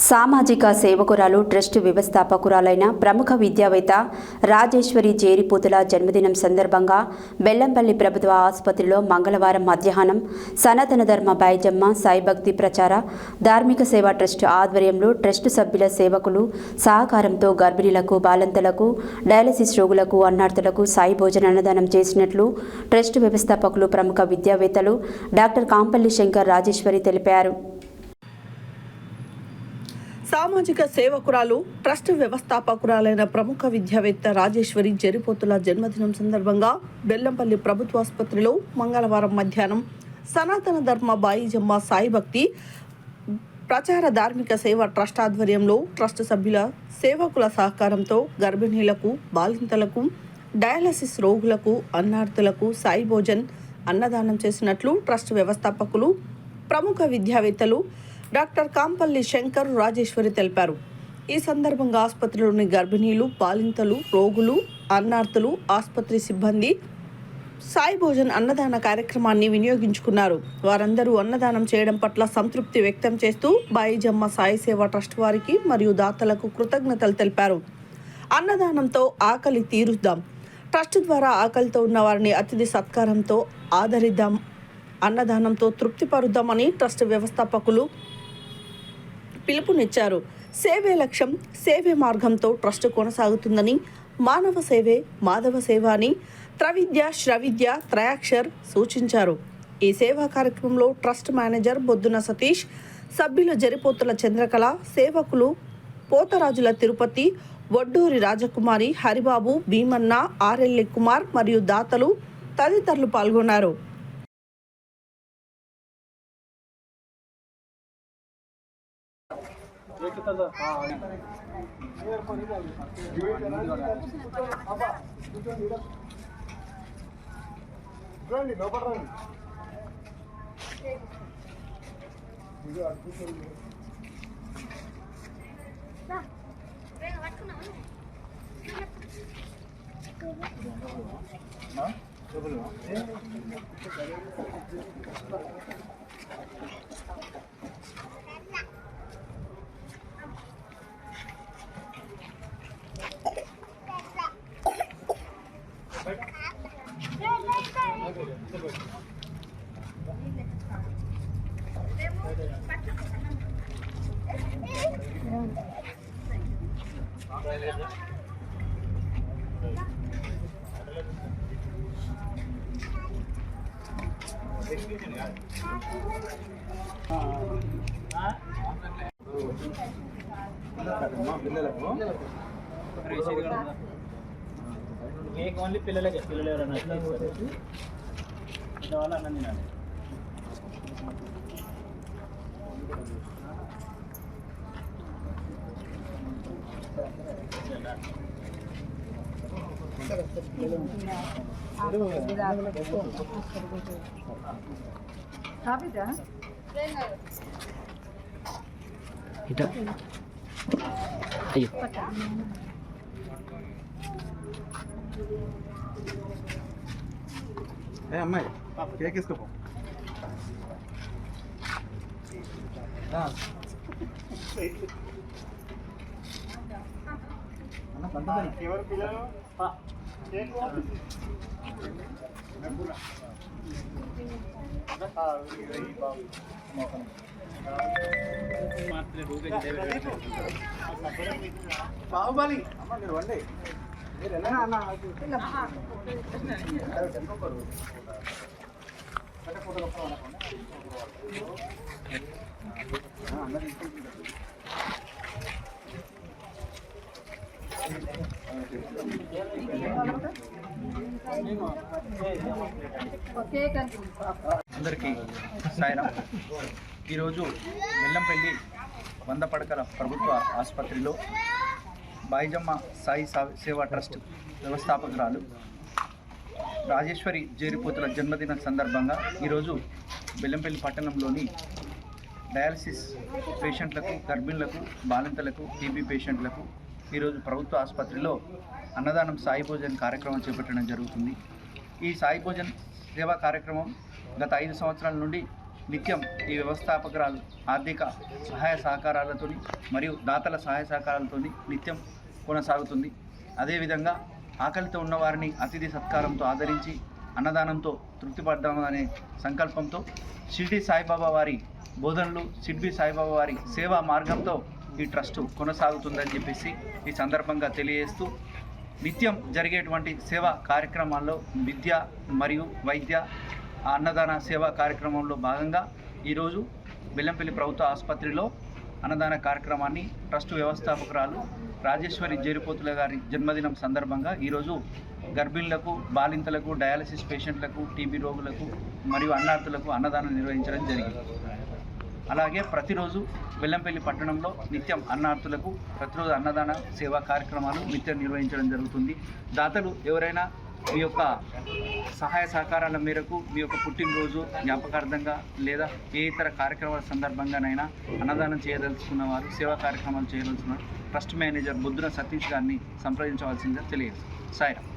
సామాజిక సేవకురాలు ట్రస్ట్ వ్యవస్థాపకురాలైన ప్రముఖ విద్యావేత్త రాజేశ్వరి జేరిపోతుల జన్మదినం సందర్భంగా బెల్లంపల్లి ప్రభుత్వ ఆసుపత్రిలో మంగళవారం మధ్యాహ్నం సనాతన ధర్మ బైజమ్మ సాయిభక్తి ప్రచార ధార్మిక సేవా ట్రస్ట్ ఆధ్వర్యంలో ట్రస్ట్ సభ్యుల సేవకులు సహకారంతో గర్భిణీలకు బాలంతలకు డయాలసిస్ రోగులకు అన్నార్థులకు సాయి భోజన అన్నదానం చేసినట్లు ట్రస్ట్ వ్యవస్థాపకులు ప్రముఖ విద్యావేత్తలు డాక్టర్ కాంపల్లి శంకర్ రాజేశ్వరి తెలిపారు. సామాజిక సేవకురాలు ట్రస్ట్ వ్యవస్థాపకురాలైన ప్రముఖ విద్యావేత్త రాజేశ్వరి జేరిపోతుల జన్మదినం సందర్భంగా బెల్లంపల్లి ప్రభుత్వ ఆసుపత్రిలో మంగళవారం మధ్యాహ్నం సనాతన ధర్మ బాయిజమ్మ సాయిభక్తి ప్రచార ధార్మిక సేవ ట్రస్ట్ ఆధ్వర్యంలో ట్రస్ట్ సభ్యుల సేవకుల సహకారంతో గర్భిణీలకు బాలింతలకు డయాలసిస్ రోగులకు అన్నార్థులకు సాయి భోజన్ అన్నదానం చేసినట్లు ట్రస్ట్ వ్యవస్థాపకులు ప్రముఖ విద్యావేత్తలు డాక్టర్ కాంపల్లి శంకర్ రాజేశ్వరి తెలిపారు. ఈ సందర్భంగా ఆసుపత్రిలోని గర్భిణీలు బాలింతలు రోగులు అన్నార్థులు ఆసుపత్రి సిబ్బంది సాయి భోజన్ అన్నదాన కార్యక్రమాన్ని వినియోగించుకున్నారు. వారందరూ అన్నదానం చేయడం పట్ల సంతృప్తి వ్యక్తం చేస్తూ బాయిజమ్మ సాయి సేవా ట్రస్ట్ వారికి మరియు దాతలకు కృతజ్ఞతలు తెలిపారు. అన్నదానంతో ఆకలి తీరుద్దాం, ట్రస్ట్ ద్వారా ఆకలితో ఉన్న వారిని అతిథి సత్కారంతో ఆదరిద్దాం, అన్నదానంతో తృప్తిపరుద్దామని ట్రస్ట్ వ్యవస్థాపకులు పిలుపునిచ్చారు. సేవే లక్ష్యం, సేవే మార్గంతో ట్రస్ట్ కొనసాగుతుందని, మానవ సేవే మాధవ సేవ అని త్రవిద్య శ్రవిద్య త్రయాక్షర్ సూచించారు. ఈ సేవా కార్యక్రమంలో ట్రస్ట్ మేనేజర్ బొద్దున సతీష్, సభ్యులు జరిపోతుల చంద్రకళ, సేవకులు పోతరాజుల తిరుపతి, వడ్డూరి రాజకుమారి, హరిబాబు, భీమన్న, ఆర్ఎల్ఏ కుమార్ మరియు దాతలు తదితరులు పాల్గొన్నారు. కేక్ ఓన్లీ పిల్లలకే, పిల్లలు ఎవరైనా వాళ్ళు అన్నం తినాలి. అయ్యో అమ్మాయి కేక్ వేసుకోపో. ఎవరు పిల్లలు బాహుబలి అమ్మ మీరు వండి మీరు ఎలా అన్న అందరికీ సాయిరామ్. ఈరోజు బెల్లంపల్లి 100 పడకల ప్రభుత్వ ఆసుపత్రిలో బాయిజమ్మ సాయి సేవా ట్రస్ట్ వ్యవస్థాపకురాలు రాజేశ్వరి జేరిపోతుల జన్మదిన సందర్భంగా ఈరోజు బెల్లంపల్లి పట్టణంలోని డయాలసిస్ పేషెంట్లకు, గర్భిణులకు, బాలింతలకు, టీబీ పేషెంట్లకు ఈరోజు ప్రభుత్వ ఆసుపత్రిలో అన్నదానం సాయి భోజన్ కార్యక్రమం చేపట్టడం జరుగుతుంది. ఈ సాయి భోజన్ సేవా కార్యక్రమం గత 5 సంవత్సరాల నుండి నిత్యం ఈ వ్యవస్థాపకురాలు ఆర్థిక సహాయ సహకారాలతో మరియు దాతల సహాయ సహకారాలతో నిత్యం కొనసాగుతుంది. అదేవిధంగా ఆకలితో ఉన్నవారిని అతిథి సత్కారంతో ఆదరించి అన్నదానంతో తృప్తిపడదామనే సంకల్పంతో షిర్డీ సాయిబాబా వారి బోధనలు, షిర్డీ సాయిబాబా వారి సేవా మార్గంతో ఈ ట్రస్ట్ కొనసాగుతుందని చెప్పేసి ఈ సందర్భంగా తెలియజేస్తూ, నిత్యం జరిగేటువంటి సేవా కార్యక్రమాల్లో విద్య మరియు వైద్య అన్నదాన సేవా కార్యక్రమంలో భాగంగా ఈరోజు బెల్లంపల్లి ప్రభుత్వ ఆసుపత్రిలో అన్నదాన కార్యక్రమాన్ని ట్రస్ట్ వ్యవస్థాపకురాలు రాజేశ్వరి జేరిపోతుల గారి జన్మదినం సందర్భంగా ఈరోజు గర్భిణులకు, బాలింతలకు, డయాలసిస్ పేషెంట్లకు, టీబీ రోగులకు మరియు అన్నార్థులకు అన్నదానం నిర్వహించడం జరిగింది. అలాగే ప్రతిరోజు బెల్లంపల్లి పట్టణంలో నిత్యం అన్నార్థులకు ప్రతిరోజు అన్నదాన సేవా కార్యక్రమాలు నిత్యం నిర్వహించడం జరుగుతుంది. దాతలు ఎవరైనా మీ యొక్క సహాయ సహకారాల మేరకు మీ యొక్క పుట్టినరోజు జ్ఞాపకార్థంగా లేదా ఏ ఇతర కార్యక్రమాల సందర్భంగానైనా అన్నదానం చేయదలుచుకున్న వారు, సేవా కార్యక్రమాలు చేయదలుచుకున్న ట్రస్ట్ మేనేజర్ బుద్ధున సతీష్ గారిని సంప్రదించవలసిందిగా తెలియజేస్తారు. సాయిరామ్.